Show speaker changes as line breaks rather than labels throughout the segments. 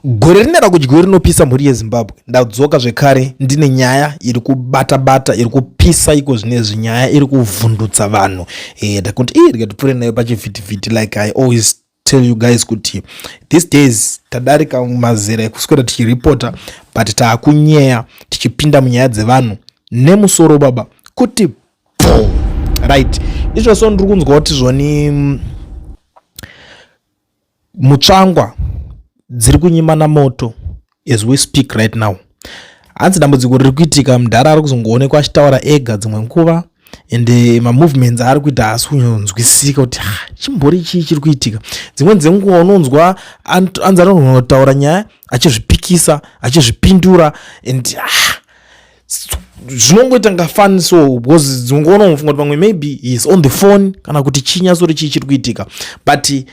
Gore rinera kuti gore rinopisa mhuri yeZimbabwe. Ndadzoka zvekare ndine nyaya iri kubata iri kupisa iko zvinezvi, nyaya iri kuvhundutsa vanhu. Ndakuti rikatipfuure nayo pachivhitivhiti like I always tell you guys kuti these days tadarika mazera ekuswera tichiripota but taakunyeya tichipinda munyaya dzevanhu nemusoro baba kuti right. Izvo so ndiri kunzwa kuti zvoni Mutsvangwa dziri kunyimana moto as we speak right now. Hanzi dambudziko riri kuitika, mudhara ari kuzongoonekwa achitaura ega dzimwe nguva ende mamovements ari kuita haasi kunyonzwisika kuti chimbori chii chiri kuitika. Dzimwe dzenguva unonzwa anzi anotaura nyaya achizvipikisa achizvipindura and zvinongoita ngafaniso because dzimwe unofunga kuti pamwe maybe he is on the phone kana kuti chinyatsori chii chiri kuitika, but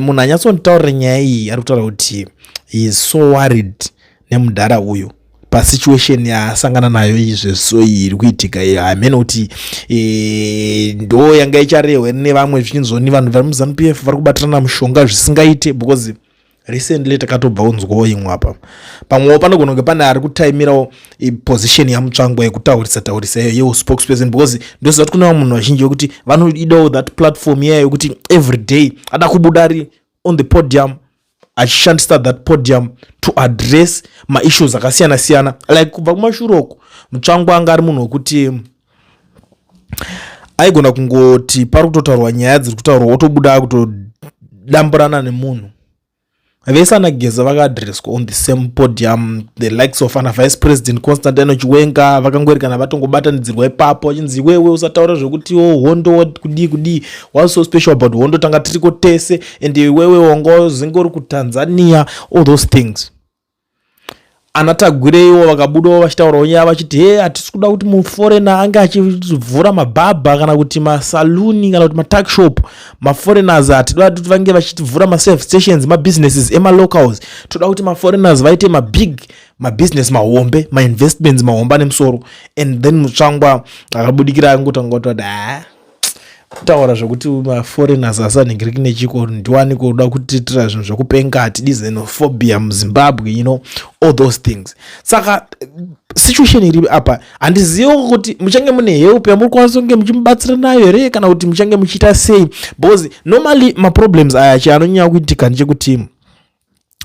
munhu anyatsonitaurira nyaya iyi ari kutaura kuti he is so worried nemudhara uyu pasituation yaasangana nayo izvezvo iri kuitika. Hamene kuti ndo yanga icharehwe nevamwe zvichinzoni vanhu vari muZANU-PF vari kubatirana mushonga zvisingaite, because recently takatobva unzwawo imwe apa. Pamwewo panogona kunge pane ari kutaimirawo position yaMutsvangwa yekutaurisa yewo spokesperson, because ndoziva kuti kuna munhu vazhinji wekuti vanodidawo that platform yayo yokuti every day ada kubuda ari on the podium achishandisa that podium to address maissues akasiyana-siyana. Like kubva kumashure uku Mutsvangwa anga ari munhu wekuti aigona kungoti pari kutotaurwa nyaya dziri kutaurwa wotobuda kutodamburana nemunhu. Vese anageza vakaadresswa on the same podium, the likes of ana vice president Constantine Chiwenga vakangorikana vatongobatanidzirwa ipapo vachinzi wewe usataura zvekuti hondo kudii what's so special about hondo, tanga tiriko tese and wewe wangozingori kuTanzania, all those things. Anatagureiwo vakabudawo vachitaurawo nyaya vachiti hatisi kuda kuti muforeigner ange achivhura mabhabha kana kuti masaluni kana kuti matakshop. Maforeigners hatida kuti vange vachitivhura maservice stations, mabusinesses emalocals. Toda kuti maforeigners vaite mabusiness mahombe, mainvestments mahombe nemusoro. And then Mutsvangwa akabudikira angotanga kutaura zvokuti maforeigners asanhingiriki nechiko ndiwani kuda kutiitira zvinhu zvekupenga hatidi xenophobia muZimbabwe, all those things. Saka situation iri apa handizivo kuti muchange mune help yamuri kwanisa kunge muchimubatsira nayo here kana kuti muchange muchiita sei, because normally maproblems aya chianonyanya kuitika ndechekuti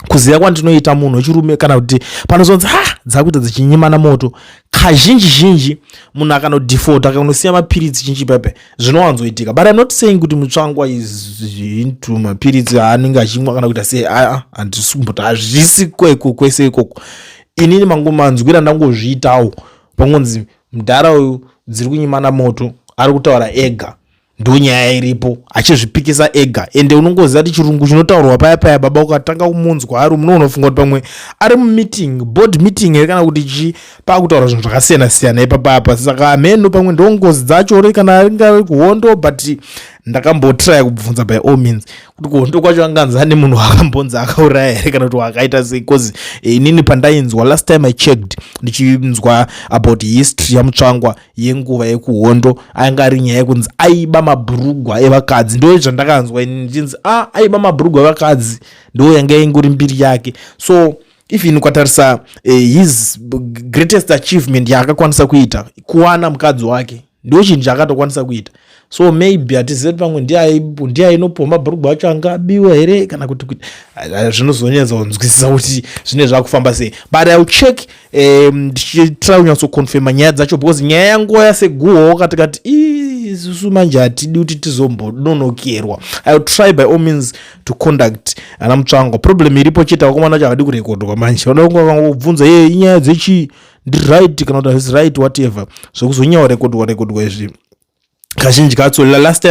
kuziva kwandinoita munhu wechirume kana kuti panozonzi dzakuita dzichinyimana moto kazhinji munhu akanodefault akanosiya mapiritsi chinchi pepe zvinowanzoitika. But I'm not saying kuti Mutsvangwa is into mapiritsi aanenge achimwa kana kuita sei, handisi kumboti hazvisi kwese ikoko. Inini mangomanzwira ndangozviitawo pangonzi mudhara uyu dziri kunyimana moto ari kutaura ega, ndo nyaya iripo achizvipikisa ega. Ende unongoziva kuti chirungu chinotaurwa paya baba ukatanga kumunzwa ari unofunga kuti pamwe ari mumeeting, board meeting here kana kuti pakutaura zvinhu zvakasiyana-siyana ipapapa. Saka meno pamwe ndongozi dzacho kana ringari kuhondo, but ndakambotry kubvunza by all means kuti kuhondo kwacho anganza nemunhu akambonza akauraya here kana kuti wakaita sei, because inini pandainzwa last time I checked ndichinzwa about history yaMutsvangwa yenguva yekuhondo anga ari nyaya yekunzi aiba mabhurugwa evakadzi. Ndo zvandakanzwa inini ndichinzi aiba mabhurugwa evakadzi ndo yanga ingori mbiri yake. So even ukatarisa his greatest achievement yaakakwanisa kuita kuwana mukadzi wake ndo chinhu chaakatokwanisa kuita. So maybe hatizivi pamwe ndiye inopuwa mabhurugwa acho angabiwa here kana kuti zvinozonyedza kunzwisisa kuti zvine zvakufamba sei. But I will check ndichitry kunyatsokonfirma nyaya dzacho, because nyaya yangoya seguhwa katikati isusu manje hatidi kuti tizombononokerwa. I will try by all means to conduct ana Mutsvangwa. Problem iripo chete vakomana vacho havadi kurekodwa manje, vanongobvunza inyaya dzechi ndiright kana kuti his right whatever, zvokuzonyawo rekodwa izvi kazhinji kacho. Last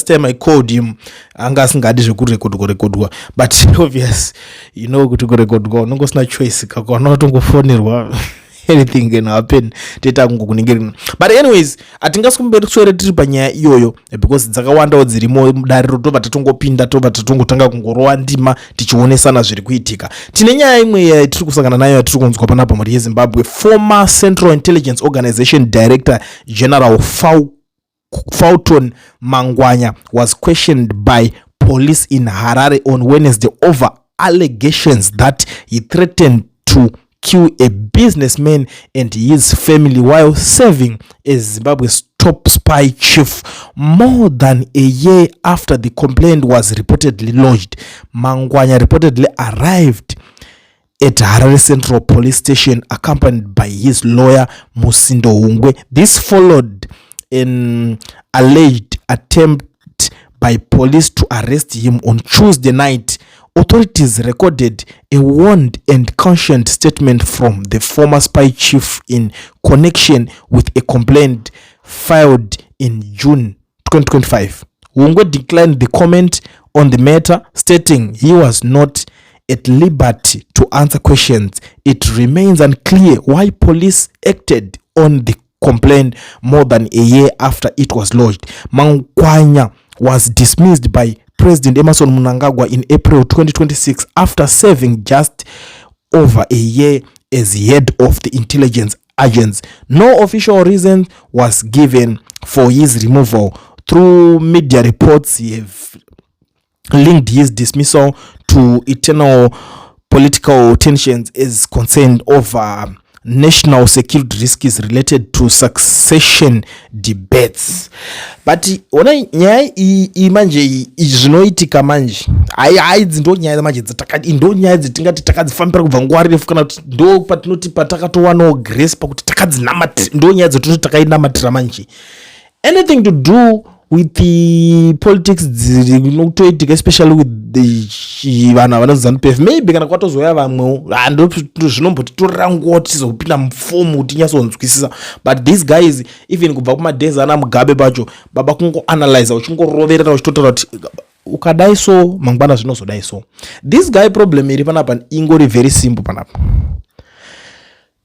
time I called him anga asingadi zvekurekodwa, but obvious kuti kurekodwa unongosina choice kakwana unotongofonerwa anything can happen teta kungokuningirira. But anyways hatingasikumberi kuswere tiri panyaya iyoyo because dzakawandawo dzirimo mudariro tobva tatongopinda tobva tatongotanga kungorowa ndima tichionesana zviri kuitika. Tine nyaya imwe yatiri kusangana nayo yatiri kunzwa panapa mhuri yeZimbabwe. Former Central Intelligence Organization Director General Fulton Mangwanya was questioned by police in Harare on Wednesday over allegations that he threatened to kill a businessman and his family while serving as Zimbabwe's top spy chief. More than a year after the complaint was reportedly lodged, Mangwanya reportedly arrived at Harare Central Police Station accompanied by his lawyer Musindo Hungwe. This followed an alleged attempt by police to arrest him on Tuesday night. Authorities recorded a warned and cautioned statement from the former spy chief in connection with a complaint filed in June 2025. Hungwe declined the comment on the matter, stating he was not at liberty to answer questions. It remains unclear why police acted on the complaint more than a year after it was lodged. Mangwanya was dismissed by President Emmerson Mnangagwa in April 2026 after serving just over a year as head of the intelligence agents. No official reason was given for his removal. Through media reports, he have linked his dismissal to eternal political tensions is concerned over national security risks related to succession debates. But ona nyaya imanje izvinoitika manje haidzi ndo nyaya manje dzatakati ndo nyaya dzatingati takadzifambira kubva nguwa refu kana kuti ndo patinoti patakatowanawo grace pakuti takadzinamatira ndo nyaya dzototi takainamatira manje. Anything to do with the politics dzinotoitika especially with the vana vana ZANU-PF maybe kana kwatozoya vamwe ndo zvinombotitorera nguwa tizopinda mufomu kuti nyatsonzwisisa, but these guys even kubva kumadhezi ana Mugabe pacho baba kungoanalyze uchingoroverera uchitotaura kuti ukadai so mangwana zvinozodai so. This guy problem iri panapa ingori very simple panapa.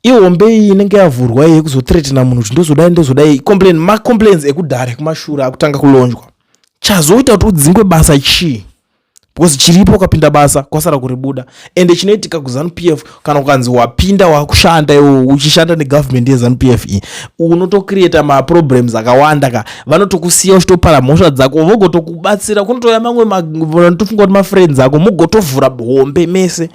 Iwombe inenge yavhurwa yekuzothreatena munhu kuti ndozodai complaints ekudhara kumashura akutanga kulonjwa chazoita kuti udzingwe basa chii, because chiripo ukapinda basa kwasara kuribuda. Ende chinoitika kuZANU-PF kana ukanzi wapinda wakushanda iwo uchishanda negovernment yeZANU-PF iyi unotocreata maproblems akawanda ka vanotokusiya uchitopara mhosva dzako vogotokubatsira kunotoya mamwe vanotofunga kuti mafriends ako mugotovhura hombe mese.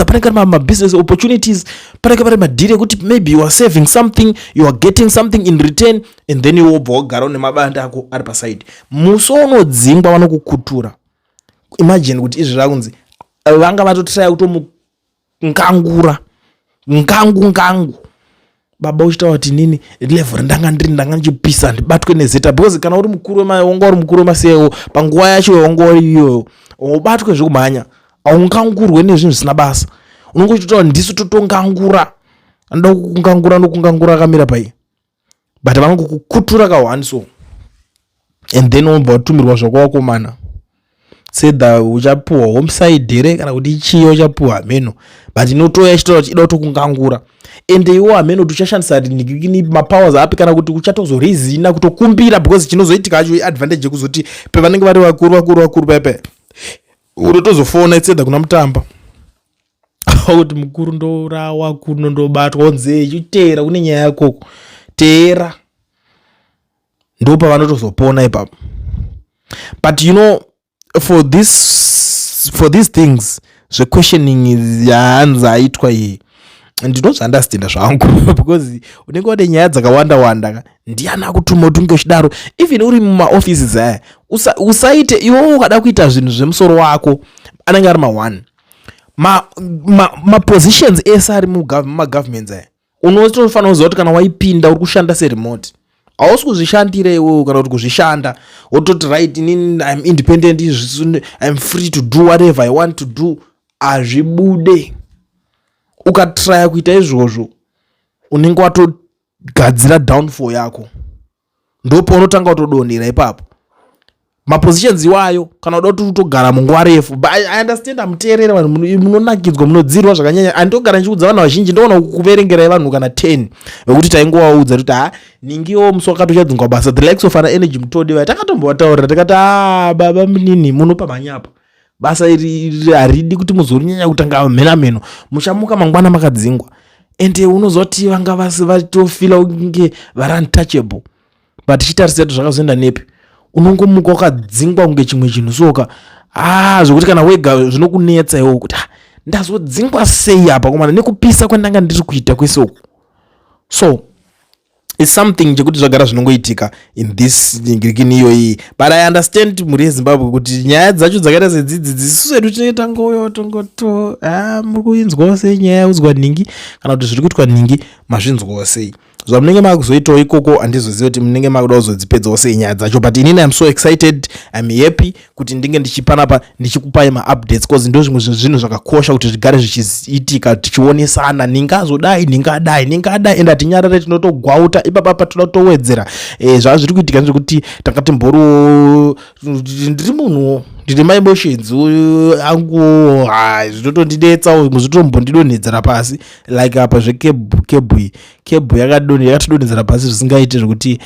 Panenge ma business opportunities, panenge pari madhiri ekuti maybe you are saving something, you are getting something in return, and then you wobva wagara nemabanda ako ari paside. Muso unodzingwa vanokukutura. Imagine kuti izvi zvakunzi vanga vatotraya kutomukangura ngangu baba uchitaura kuti nini level ndanga ndichipisa ndibatwe nezeta, because kana uri mukuru wanga uri mukuru wemasewo panguva yacho wanga uri iyoyo ubatwe zvekumhanya aungangurwe nezvinhu zvisina basa, unongochitotaura ndisu totongangura anda kungangura nokungangura akamira pai, but vanongokukutura kahwaniso and then unobva watumirwa zvakawakomana sedha uchapuhwa homeside here kana kuti ichiyo uchapuhwa hameno, but inotoya chitaura kuti ida kutokungangura ende iwo hameno kuti uchashandisa ni mapowers api kana kuti uchatozorezina kutokumbira, because chinozoitika acho advantage yekuzoti pavanenge vari vakuru pepe urotozofona itsedha kuna mutamba kuti mukuru ndorawa kuno ndobatwa onze chitera kune nyaya yako tera ndopa vanotozopona ipapo. But you know, for these things the questioning is yaanza aitwa iyi ndinozviunderstanda zvangu because unenge wade nyaya dzakawanda ndiana kutuma kuti unge uchidaro even uri mumaoffices aya usaite iwo ukada kuita zvinhu zvemusoro wako anenge ari ma1 ma-positions ese ari mumagovernments aya unotofanira kuziva kuti kana waipinda uri kushanda seremote hausi kuzvishandira iwewe kana kuti kuzvishanda wototi right inini I'm independent, I'm free to do whatever I want to do. Azvibude ukatraya kuita izvozvo unenge watogadzira downfall yako, ndopo unotanga kutodonera ipapo. Mapositions iwayo kana uda kuti utogara munguva refu, but I understand amuteerera vanhu munonakidzwa munodzirwa zvakanyanya. Andogara ndichiudza vanhu vazhinji ndoona kuverengerai vanhu kana 10 vekuti taingovaudza kuti ningiwo musi wakati uchadzingwa basa the likes of ana energy mutodi vai takatombotaurira tikati baba munini munopa manyapa basa iri haridi kuti muzorinyanya kutanga mhenamheno muchamuka mangwana makadzingwa ende unozoti vanga vatofila kunge vari untouchable, but chitarisatu zvakazoenda nepi unongomuka wakadzingwa kunge chimwe chinhu soka zvokuti kana wega zvinokunetsa iwo kuti ndazodzingwa sei apa komana nekupisa kwandanga ndiri kuita kwese uku. So it's something chekuti zvagara zvinongoitika in this ngirikini iyoyi, but I understand muri yeZimbabwe kuti nyaya dzacho dzakaita sedzidzi dzisusu edu tinoita ngoyo tongoto muri kuinzwawo sei nyaya yaudzwa ningi kana kuti zviri kuitwa ningi mazvinzwawo sei. Zvamunenge makuzoitawo ikoko handizoziva kuti munenge makuda kuzodzipedzawo sei nyaya dzacho, but inini I'm so excited, I'm happy kuti ndinge ndichipanapa ndichikupai ma-updates cause ndo zvimwe zvinhu zvakakosha kuti zvigare zvichiitika tichionesana ningadai and atinyarare tinotogwauta ipapa toda kutowedzera zvava zviri kuitika ndezvekuti takati mboro ndiri munhu ndiri maemotions angu zvinotondidetsawo zvinotombondidonhedzera pasi like apa zvekebhu yakatidonhedzera pasi zvisingaiti zvekuti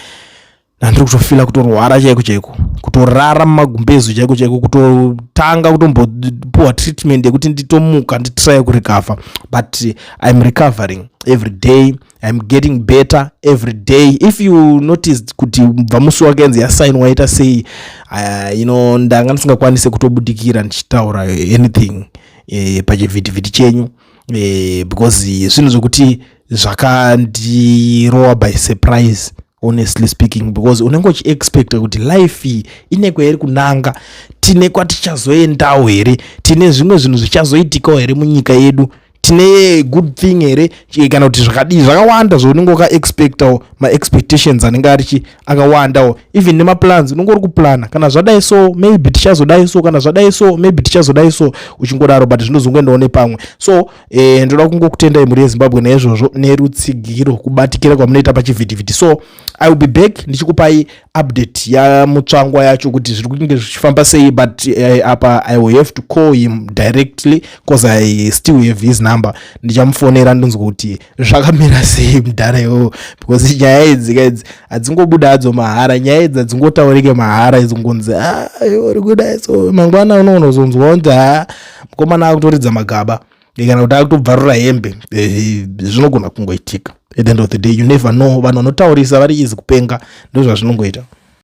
ndandiri kutofila kutorwara chaiko kutorara mumagumbezu chaiko kutotanga kutombopuwa treatment yekuti nditomuka nditry kurecover, but I'm recovering every day, I'm getting better every day. If you noticed kuti mubva musi wakenzi yasign waita sei ndanga ndisingakwanise kutobudikira ndichitaura anything pachivhitivhiti chenyu because zvinhu zvokuti zvakandirowa by surprise honestly speaking, because unenge uchiexpecta kuti life inekwa here kunanga, tine kwatichazoendawo here, tine zvimwe zvinhu zvichazoitikawo here munyika yedu, tine good thing here kana kuti zvakadii zvakawanda zvaunenge wakaexpectawo, ma-expectations anenge akawandawo, even nemaplans unenge uri kuplana kana zvadai so maybe tichazodai so, kana zvadai so maybe tichazodai so uchingodaro, but zvinozongoendawo nepamwe. So ndoda kungokutendai muri yeZimbabwe naizvozvo nerutsigiro kubatikira kwamunoita pachivhitivhiti. So I will be back ndichikupai update ya Mutsvangwa yacho kuti zviri kunge zvichifamba sei, but apa I will have to call him directly because I still have his number. Ndichamufonera ndinzwa kuti zvakamira sei mudhara iwowo, because nyaya idzi hadzingobuda hadzo mahara, nyaya idzi hadzingotaurike mahara, idzingonzi uri kudai so mangwana unonozonzwa kunzi mukomana akutoridza magaba kana kuti akutobvarura hembe, zvinogona kungoitika. At the end of the day you never know, vanhu vanotaurisa vari easy kupenga, ndozvazvinongoita.